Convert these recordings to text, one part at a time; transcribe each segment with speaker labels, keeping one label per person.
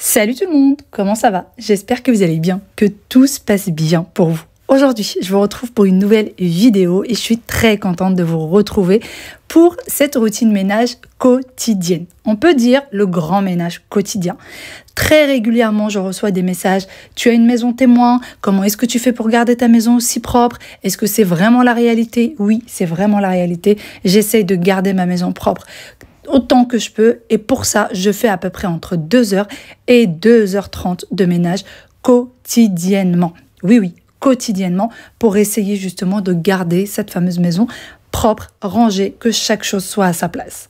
Speaker 1: Salut tout le monde, comment ça va? J'espère que vous allez bien, que tout se passe bien pour vous. Aujourd'hui, je vous retrouve pour une nouvelle vidéo et je suis très contente de vous retrouver pour cette routine ménage quotidienne. On peut dire le grand ménage quotidien. Très régulièrement, je reçois des messages. Tu as une maison témoin. Comment est-ce que tu fais pour garder ta maison aussi propre? Est-ce que c'est vraiment la réalité? Oui, c'est vraiment la réalité. J'essaye de garder ma maison propre autant que je peux. Et pour ça, je fais à peu près entre 2h et 2h30 de ménage quotidiennement. Oui, quotidiennement, pour essayer justement de garder cette fameuse maison propre, rangée, que chaque chose soit à sa place.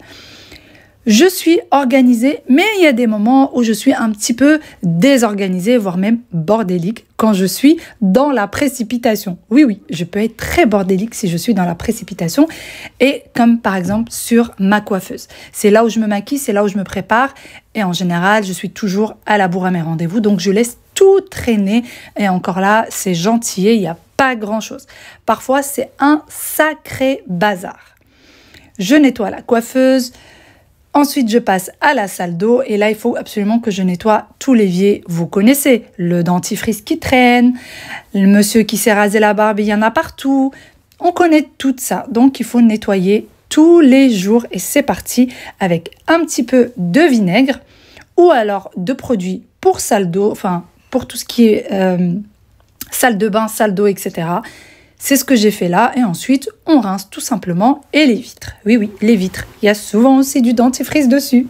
Speaker 1: Je suis organisée, mais il y a des moments où je suis un petit peu désorganisée, voire même bordélique, quand je suis dans la précipitation. Oui, je peux être très bordélique si je suis dans la précipitation, et comme par exemple sur ma coiffeuse. C'est là où je me maquille, c'est là où je me prépare, et en général, je suis toujours à la bourre à mes rendez-vous, donc je laisse tout traîner, et encore là, c'est gentil, il n'y a pas grand-chose. Parfois, c'est un sacré bazar. Je nettoie la coiffeuse. Ensuite, je passe à la salle d'eau et là, il faut absolument que je nettoie tout l'évier. Vous connaissez le dentifrice qui traîne, le monsieur qui s'est rasé la barbe, il y en a partout. On connaît tout ça, donc il faut nettoyer tous les jours et c'est parti avec un petit peu de vinaigre ou alors de produits pour salle d'eau, enfin pour tout ce qui est salle de bain, salle d'eau, etc. C'est ce que j'ai fait là et ensuite on rince tout simplement et les vitres. Oui, les vitres. Il y a souvent aussi du dentifrice dessus.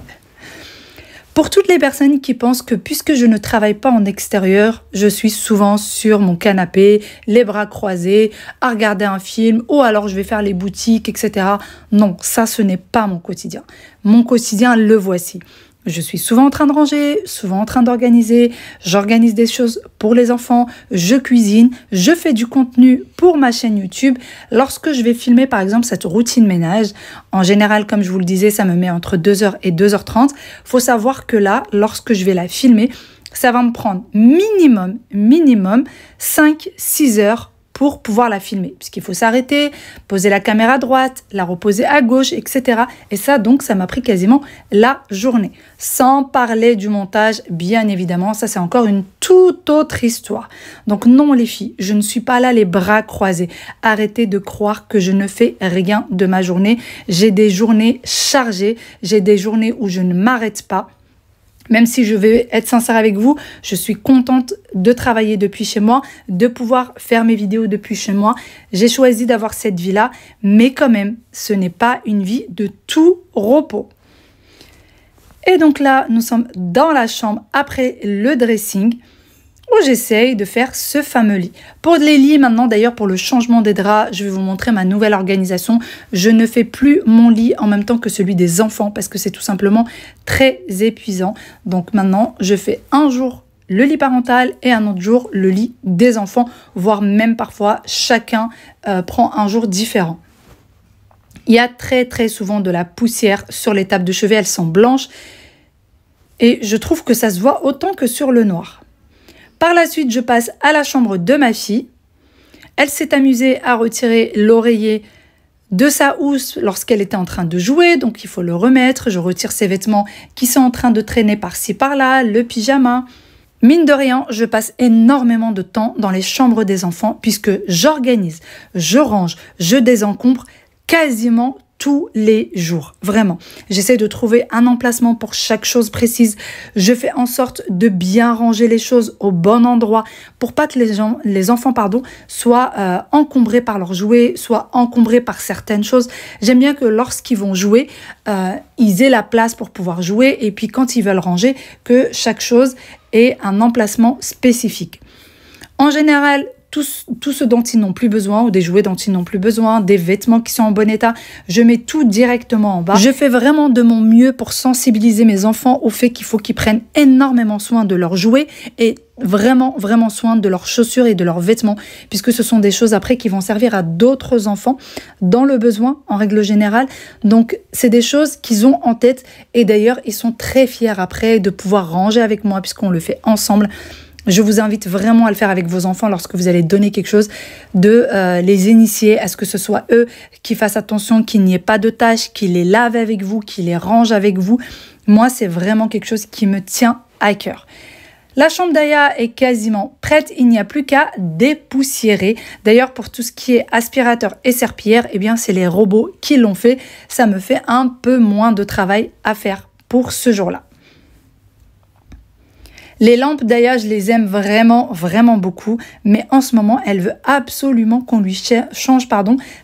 Speaker 1: Pour toutes les personnes qui pensent que puisque je ne travaille pas en extérieur, je suis souvent sur mon canapé, les bras croisés, à regarder un film ou alors je vais faire les boutiques, etc. Non, ça ce n'est pas mon quotidien. Mon quotidien, le voici. Je suis souvent en train de ranger, souvent en train d'organiser, j'organise des choses pour les enfants, je cuisine, je fais du contenu pour ma chaîne YouTube. Lorsque je vais filmer par exemple cette routine ménage, en général comme je vous le disais, ça me met entre 2h et 2h30. Il faut savoir que là, lorsque je vais la filmer, ça va me prendre minimum 5-6 heures pour pouvoir la filmer, puisqu'il faut s'arrêter, poser la caméra à droite, la reposer à gauche, etc. Et ça, donc, ça m'a pris quasiment la journée. Sans parler du montage, bien évidemment, ça, c'est encore une toute autre histoire. Donc non, les filles, je ne suis pas là les bras croisés. Arrêtez de croire que je ne fais rien de ma journée. J'ai des journées chargées, j'ai des journées où je ne m'arrête pas. Même si je vais être sincère avec vous, je suis contente de travailler depuis chez moi, de pouvoir faire mes vidéos depuis chez moi. J'ai choisi d'avoir cette vie-là, mais quand même, ce n'est pas une vie de tout repos. Et donc là, nous sommes dans la chambre après le dressing, où j'essaye de faire ce fameux lit. Pour les lits maintenant, d'ailleurs pour le changement des draps, je vais vous montrer ma nouvelle organisation. Je ne fais plus mon lit en même temps que celui des enfants parce que c'est tout simplement très épuisant. Donc maintenant, je fais un jour le lit parental et un autre jour le lit des enfants, voire même parfois chacun prend un jour différent. Il y a très souvent de la poussière sur les tables de chevet, elles sont blanches et je trouve que ça se voit autant que sur le noir. Par la suite, je passe à la chambre de ma fille. Elle s'est amusée à retirer l'oreiller de sa housse lorsqu'elle était en train de jouer. Donc, il faut le remettre. Je retire ses vêtements qui sont en train de traîner par-ci, par-là, le pyjama. Mine de rien, je passe énormément de temps dans les chambres des enfants puisque j'organise, je range, je désencombre quasiment tous les jours, vraiment. J'essaie de trouver un emplacement pour chaque chose précise. Je fais en sorte de bien ranger les choses au bon endroit pour pas que les enfants soient encombrés par leurs jouets, soient encombrés par certaines choses. J'aime bien que lorsqu'ils vont jouer, ils aient la place pour pouvoir jouer et puis quand ils veulent ranger, que chaque chose ait un emplacement spécifique. En général, tout ce dont ils n'ont plus besoin ou des jouets dont ils n'ont plus besoin, des vêtements qui sont en bon état, je mets tout directement en bas. Je fais vraiment de mon mieux pour sensibiliser mes enfants au fait qu'il faut qu'ils prennent énormément soin de leurs jouets et vraiment soin de leurs chaussures et de leurs vêtements puisque ce sont des choses après qui vont servir à d'autres enfants dans le besoin en règle générale. Donc c'est des choses qu'ils ont en tête et d'ailleurs ils sont très fiers après de pouvoir ranger avec moi puisqu'on le fait ensemble. Je vous invite vraiment à le faire avec vos enfants lorsque vous allez donner quelque chose, de les initier à ce que ce soit eux qui fassent attention, qu'il n'y ait pas de tâches, qu'ils les lavent avec vous, qu'ils les rangent avec vous. Moi, c'est vraiment quelque chose qui me tient à cœur. La chambre d'Aya est quasiment prête, il n'y a plus qu'à dépoussiérer. D'ailleurs, pour tout ce qui est aspirateur et serpillière, eh bien, c'est les robots qui l'ont fait. Ça me fait un peu moins de travail à faire pour ce jour-là. Les lampes d'Aya, je les aime vraiment, vraiment beaucoup. Mais en ce moment, elle veut absolument qu'on lui change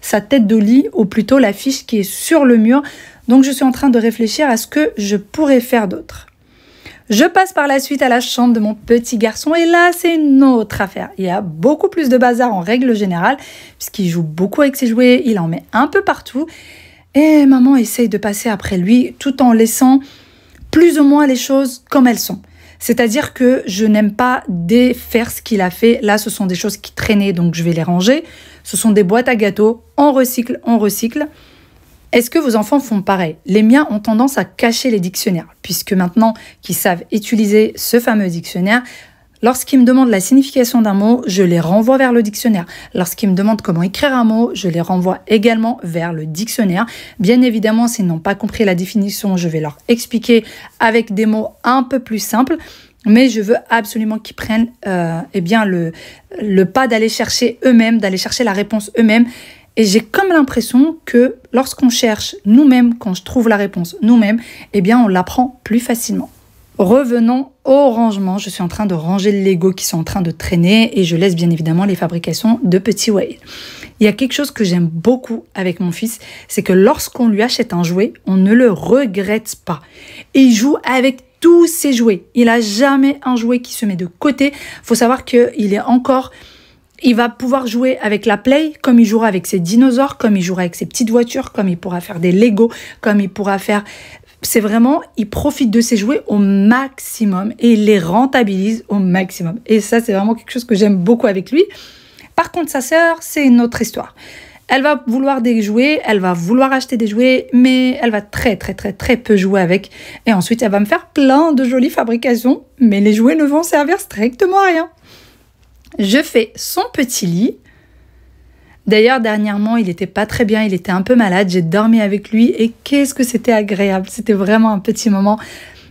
Speaker 1: sa tête de lit, ou plutôt l'affiche qui est sur le mur. Donc, je suis en train de réfléchir à ce que je pourrais faire d'autre. Je passe par la suite à la chambre de mon petit garçon et là, c'est une autre affaire. Il y a beaucoup plus de bazar en règle générale puisqu'il joue beaucoup avec ses jouets, il en met un peu partout et maman essaye de passer après lui tout en laissant plus ou moins les choses comme elles sont. C'est-à-dire que je n'aime pas défaire ce qu'il a fait. Là, ce sont des choses qui traînaient, donc je vais les ranger. Ce sont des boîtes à gâteaux, on recycle, on recycle. Est-ce que vos enfants font pareil? Les miens ont tendance à cacher les dictionnaires, puisque maintenant qu'ils savent utiliser ce fameux dictionnaire, lorsqu'ils me demandent la signification d'un mot, je les renvoie vers le dictionnaire. Lorsqu'ils me demandent comment écrire un mot, je les renvoie également vers le dictionnaire. Bien évidemment, s'ils n'ont pas compris la définition, je vais leur expliquer avec des mots un peu plus simples. Mais je veux absolument qu'ils prennent le pas d'aller chercher eux-mêmes, d'aller chercher la réponse eux-mêmes. Et j'ai comme l'impression que lorsqu'on cherche nous-mêmes, quand je trouve la réponse nous-mêmes, eh bien on l'apprend plus facilement. Revenons au rangement. Je suis en train de ranger les Lego qui sont en train de traîner et je laisse bien évidemment les fabrications de petits Whale. Il y a quelque chose que j'aime beaucoup avec mon fils, c'est que lorsqu'on lui achète un jouet, on ne le regrette pas. Et il joue avec tous ses jouets. Il n'a jamais un jouet qui se met de côté. Il faut savoir qu'il est encore... Il va pouvoir jouer avec la Play, comme il jouera avec ses dinosaures, comme il jouera avec ses petites voitures, comme il pourra faire des Lego, comme il pourra faire... C'est vraiment, il profite de ses jouets au maximum et il les rentabilise au maximum. Et ça, c'est vraiment quelque chose que j'aime beaucoup avec lui. Par contre, sa sœur, c'est une autre histoire. Elle va vouloir des jouets, elle va vouloir acheter des jouets, mais elle va très peu jouer avec. Et ensuite, elle va me faire plein de jolies fabrications, mais les jouets ne vont servir strictement à rien. Je fais son petit lit. D'ailleurs, dernièrement, il n'était pas très bien, il était un peu malade. J'ai dormi avec lui et qu'est-ce que c'était agréable. C'était vraiment un petit moment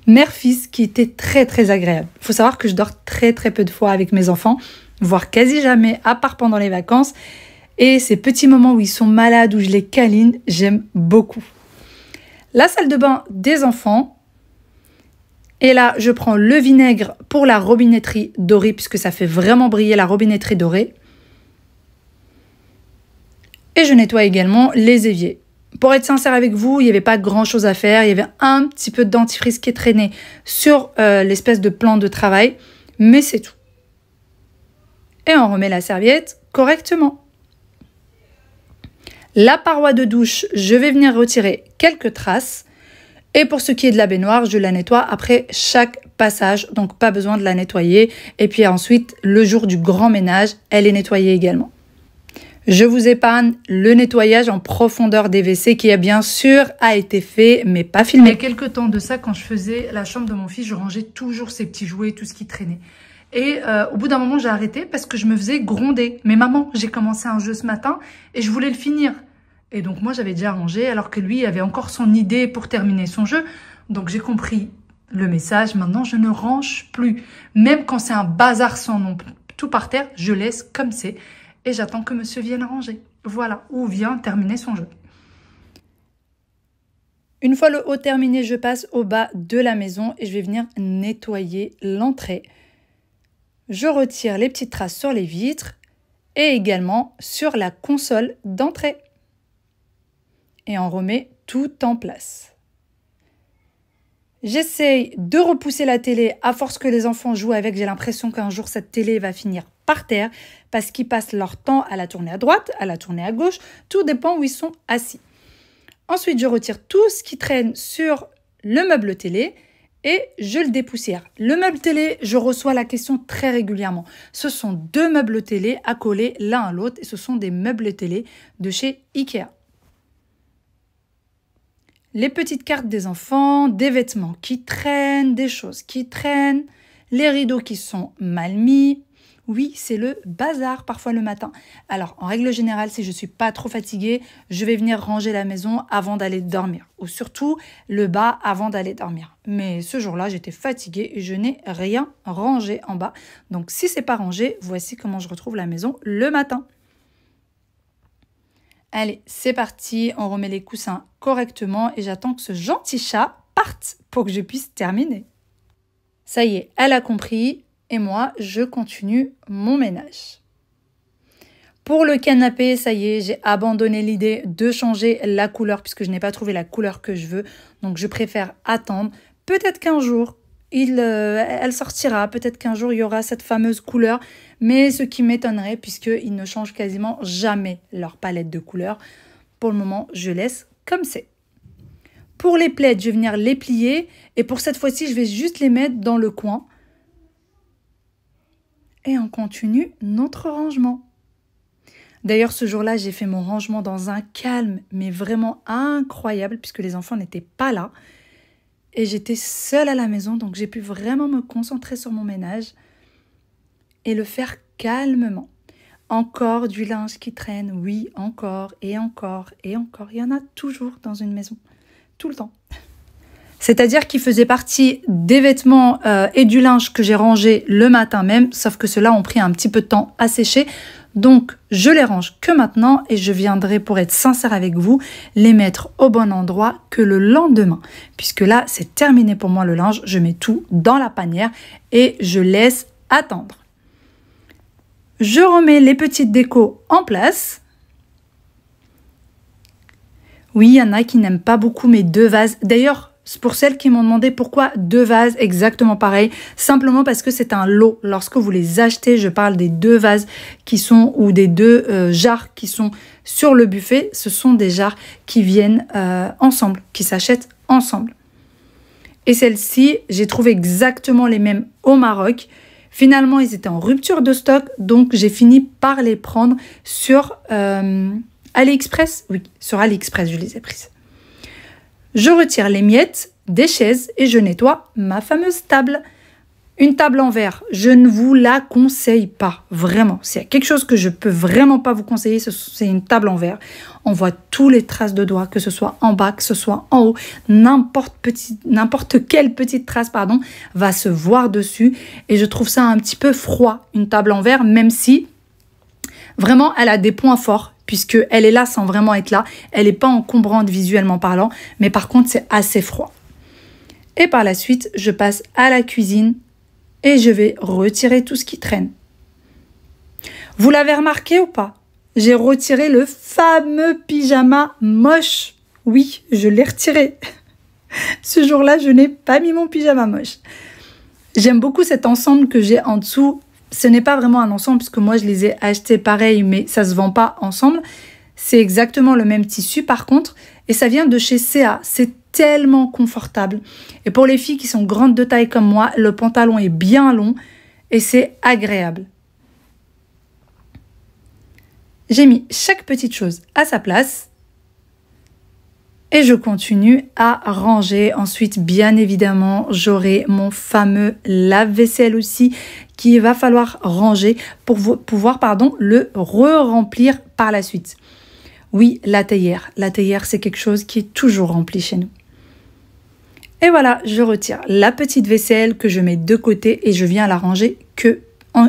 Speaker 1: mère-fils qui était très agréable. Il faut savoir que je dors très peu de fois avec mes enfants, voire quasi jamais, à part pendant les vacances. Et ces petits moments où ils sont malades, où je les câline, j'aime beaucoup. La salle de bain des enfants. Et là, je prends le vinaigre pour la robinetterie dorée, puisque ça fait vraiment briller la robinetterie dorée. Et je nettoie également les éviers. Pour être sincère avec vous, il n'y avait pas grand-chose à faire. Il y avait un petit peu de dentifrice qui est traîné sur l'espèce de plan de travail, mais c'est tout. Et on remet la serviette correctement. La paroi de douche, je vais venir retirer quelques traces. Et pour ce qui est de la baignoire, je la nettoie après chaque passage, donc pas besoin de la nettoyer. Et puis ensuite, le jour du grand ménage, elle est nettoyée également. Je vous épargne le nettoyage en profondeur des WC qui, bien sûr, a été fait, mais pas filmé. Il y a quelques temps de ça, quand je faisais la chambre de mon fils, je rangeais toujours ses petits jouets, tout ce qui traînait. Et au bout d'un moment, j'ai arrêté parce que je me faisais gronder. Mais maman, j'ai commencé un jeu ce matin et je voulais le finir. Et donc, moi, j'avais déjà rangé, alors que lui avait encore son idée pour terminer son jeu. Donc, j'ai compris le message. Maintenant, je ne range plus. Même quand c'est un bazar sans nom, tout par terre, je laisse comme c'est. Et j'attends que monsieur vienne ranger. Voilà, ou vient terminer son jeu. Une fois le haut terminé, je passe au bas de la maison et je vais venir nettoyer l'entrée. Je retire les petites traces sur les vitres et également sur la console d'entrée. Et on remet tout en place. J'essaye de repousser la télé à force que les enfants jouent avec. J'ai l'impression qu'un jour, cette télé va finir par terre parce qu'ils passent leur temps à la tourner à droite, à la tourner à gauche. Tout dépend où ils sont assis. Ensuite, je retire tout ce qui traîne sur le meuble télé et je le dépoussière. Le meuble télé, je reçois la question très régulièrement. Ce sont 2 meubles télé accolés l'un à l'autre et ce sont des meubles télé de chez Ikea. Les petites cartes des enfants, des vêtements qui traînent, des choses qui traînent, les rideaux qui sont mal mis. Oui, c'est le bazar parfois le matin. Alors, en règle générale, si je ne suis pas trop fatiguée, je vais venir ranger la maison avant d'aller dormir. Ou surtout, le bas avant d'aller dormir. Mais ce jour-là, j'étais fatiguée et je n'ai rien rangé en bas. Donc, si ce n'est pas rangé, voici comment je retrouve la maison le matin. Allez, c'est parti. On remet les coussins correctement et j'attends que ce gentil chat parte pour que je puisse terminer. Ça y est, elle a compris. Et moi, je continue mon ménage. Pour le canapé, ça y est, j'ai abandonné l'idée de changer la couleur puisque je n'ai pas trouvé la couleur que je veux. Donc, je préfère attendre. Peut-être qu'un jour, elle sortira. Peut-être qu'un jour, il y aura cette fameuse couleur. Mais ce qui m'étonnerait puisqu'ils ne changent quasiment jamais leur palette de couleurs. Pour le moment, je laisse comme c'est. Pour les plaids, je vais venir les plier. Et pour cette fois-ci, je vais juste les mettre dans le coin. Et on continue notre rangement. D'ailleurs, ce jour-là, j'ai fait mon rangement dans un calme, mais vraiment incroyable, puisque les enfants n'étaient pas là. Et j'étais seule à la maison, donc j'ai pu vraiment me concentrer sur mon ménage et le faire calmement. Encore du linge qui traîne, oui, encore et encore et encore. Il y en a toujours dans une maison, tout le temps. C'est-à-dire qu'il faisait partie des vêtements et du linge que j'ai rangé le matin même, sauf que ceux-là ont pris un petit peu de temps à sécher. Donc, je les range que maintenant et je viendrai, pour être sincère avec vous, les mettre au bon endroit que le lendemain. Puisque là, c'est terminé pour moi le linge. Je mets tout dans la panière et je laisse attendre. Je remets les petites décos en place. Oui, il y en a qui n'aiment pas beaucoup mes 2 vases. D'ailleurs, pour celles qui m'ont demandé pourquoi 2 vases exactement pareil, simplement parce que c'est un lot. Lorsque vous les achetez, je parle des 2 vases qui sont, ou des 2 jarres qui sont sur le buffet. Ce sont des jarres qui viennent ensemble, qui s'achètent ensemble. Et celles-ci, j'ai trouvé exactement les mêmes au Maroc. Finalement, ils étaient en rupture de stock, donc j'ai fini par les prendre sur AliExpress. Oui, sur AliExpress, je les ai prises. Je retire les miettes des chaises et je nettoie ma fameuse table. Une table en verre, je ne vous la conseille pas, vraiment. S'il y a quelque chose que je peux vraiment pas vous conseiller, c'est une table en verre. On voit tous les traces de doigts, que ce soit en bas, que ce soit en haut. N'importe quelle petite trace, va se voir dessus. Et je trouve ça un petit peu froid, une table en verre, même si vraiment elle a des points forts. Puisqu'elle est là sans vraiment être là. Elle n'est pas encombrante visuellement parlant, mais par contre, c'est assez froid. Et par la suite, je passe à la cuisine et je vais retirer tout ce qui traîne. Vous l'avez remarqué ou pas? J'ai retiré le fameux pyjama moche. Oui, je l'ai retiré. Ce jour-là, je n'ai pas mis mon pyjama moche. J'aime beaucoup cet ensemble que j'ai en dessous. Ce n'est pas vraiment un ensemble puisque moi je les ai achetés pareil, mais ça se vend pas ensemble. C'est exactement le même tissu par contre et ça vient de chez C&A. C'est tellement confortable. Et pour les filles qui sont grandes de taille comme moi, le pantalon est bien long et c'est agréable. J'ai mis chaque petite chose à sa place. Et je continue à ranger. Ensuite, bien évidemment, j'aurai mon fameux lave-vaisselle aussi qu'il va falloir ranger pour pouvoir le re-remplir par la suite. Oui, la théière. La théière, c'est quelque chose qui est toujours rempli chez nous. Et voilà, je retire la petite vaisselle que je mets de côté et je viens la ranger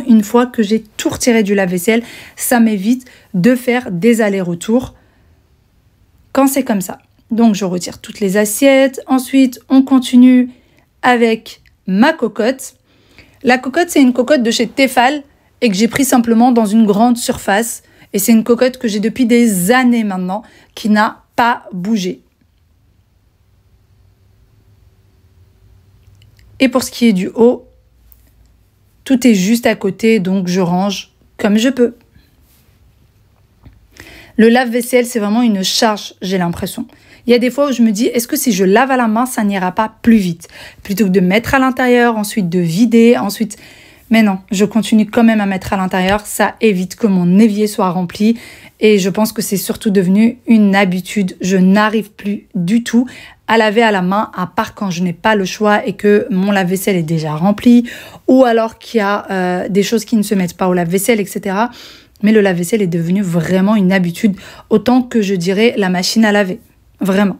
Speaker 1: une fois que j'ai tout retiré du lave-vaisselle. Ça m'évite de faire des allers-retours quand c'est comme ça. Donc, je retire toutes les assiettes. Ensuite, on continue avec ma cocotte. La cocotte, c'est une cocotte de chez Tefal et que j'ai pris simplement dans une grande surface. Et c'est une cocotte que j'ai depuis des années maintenant, qui n'a pas bougé. Et pour ce qui est du haut, tout est juste à côté, donc je range comme je peux. Le lave-vaisselle, c'est vraiment une charge, j'ai l'impression. Il y a des fois où je me dis, est-ce que si je lave à la main, ça n'ira pas plus vite? Plutôt que de mettre à l'intérieur, ensuite de vider, ensuite... Mais non, je continue quand même à mettre à l'intérieur. Ça évite que mon évier soit rempli. Et je pense que c'est surtout devenu une habitude. Je n'arrive plus du tout à laver à la main, à part quand je n'ai pas le choix et que mon lave-vaisselle est déjà rempli, ou alors qu'il y a des choses qui ne se mettent pas au lave-vaisselle, etc. Mais le lave-vaisselle est devenu vraiment une habitude, autant que je dirais la machine à laver. Vraiment.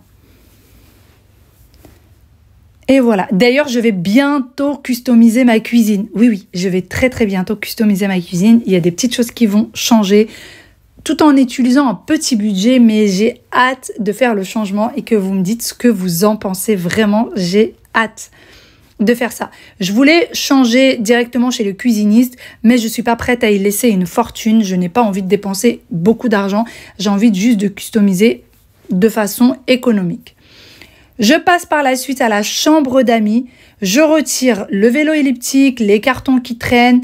Speaker 1: Et voilà. D'ailleurs, je vais bientôt customiser ma cuisine. Oui, je vais très bientôt customiser ma cuisine. Il y a des petites choses qui vont changer, tout en utilisant un petit budget, mais j'ai hâte de faire le changement et que vous me dites ce que vous en pensez. Vraiment, j'ai hâte de faire ça. Je voulais changer directement chez le cuisiniste, mais je ne suis pas prête à y laisser une fortune. Je n'ai pas envie de dépenser beaucoup d'argent. J'ai envie juste de customiser de façon économique. Je passe par la suite à la chambre d'amis. Je retire le vélo elliptique, les cartons qui traînent.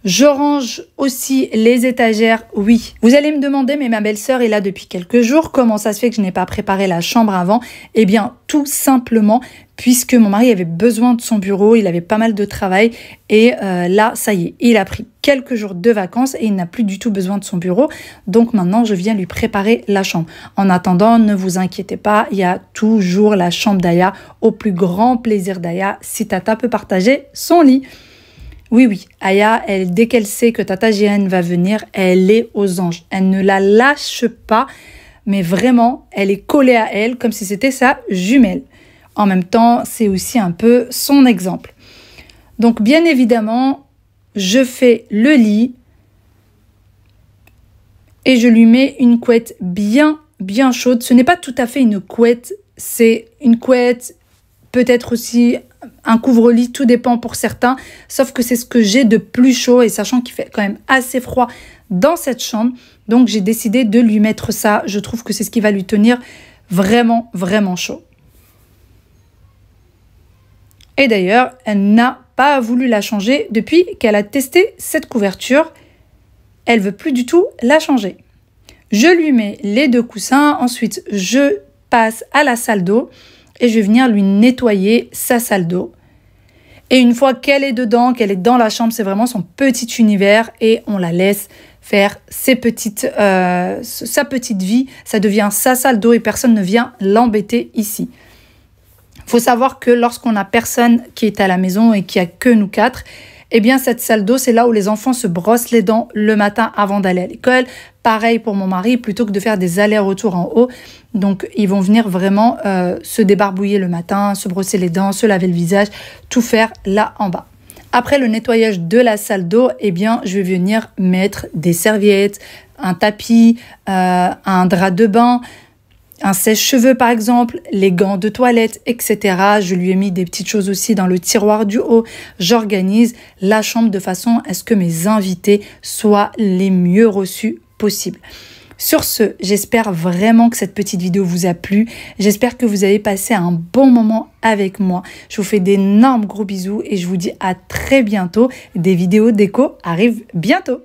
Speaker 1: Je range aussi les étagères, oui. Vous allez me demander, mais ma belle-sœur est là depuis quelques jours, comment ça se fait que je n'ai pas préparé la chambre avant? Eh bien, tout simplement, puisque mon mari avait besoin de son bureau, il avait pas mal de travail, et là, ça y est, il a pris quelques jours de vacances et il n'a plus du tout besoin de son bureau, donc maintenant, je viens lui préparer la chambre. En attendant, ne vous inquiétez pas, il y a toujours la chambre d'Aya, au plus grand plaisir d'Aya, si Tata peut partager son lit. Oui, Aya, dès qu'elle sait que Tata Jeanne va venir, elle est aux anges. Elle ne la lâche pas, mais vraiment, elle est collée à elle comme si c'était sa jumelle. En même temps, c'est aussi un peu son exemple. Donc, bien évidemment, je fais le lit et je lui mets une couette bien chaude. Ce n'est pas tout à fait une couette, c'est une couette, peut-être aussi un couvre-lit, tout dépend pour certains, sauf que c'est ce que j'ai de plus chaud et sachant qu'il fait quand même assez froid dans cette chambre, donc j'ai décidé de lui mettre ça. Je trouve que c'est ce qui va lui tenir vraiment chaud. Et d'ailleurs, elle n'a pas voulu la changer depuis qu'elle a testé cette couverture. Elle veut plus du tout la changer. Je lui mets les 2 coussins, ensuite je passe à la salle d'eau et je vais venir lui nettoyer sa salle d'eau. Et une fois qu'elle est dedans, qu'elle est dans la chambre, c'est vraiment son petit univers et on la laisse faire sa petite vie. Ça devient sa salle d'eau et personne ne vient l'embêter ici. Il faut savoir que lorsqu'on n'a personne qui est à la maison et qu'il n'y a que nous 4, eh bien cette salle d'eau, c'est là où les enfants se brossent les dents le matin avant d'aller à l'école. Pareil pour mon mari, plutôt que de faire des allers-retours en haut. Donc, ils vont venir vraiment se débarbouiller le matin, se brosser les dents, se laver le visage, tout faire là en bas. Après le nettoyage de la salle d'eau, eh bien, je vais venir mettre des serviettes, un tapis, un drap de bain, un sèche-cheveux par exemple, les gants de toilette, etc. Je lui ai mis des petites choses aussi dans le tiroir du haut. J'organise la chambre de façon à ce que mes invités soient les mieux reçus possible. Sur ce, j'espère vraiment que cette petite vidéo vous a plu. J'espère que vous avez passé un bon moment avec moi. Je vous fais d'énormes gros bisous et je vous dis à très bientôt. Des vidéos déco arrivent bientôt.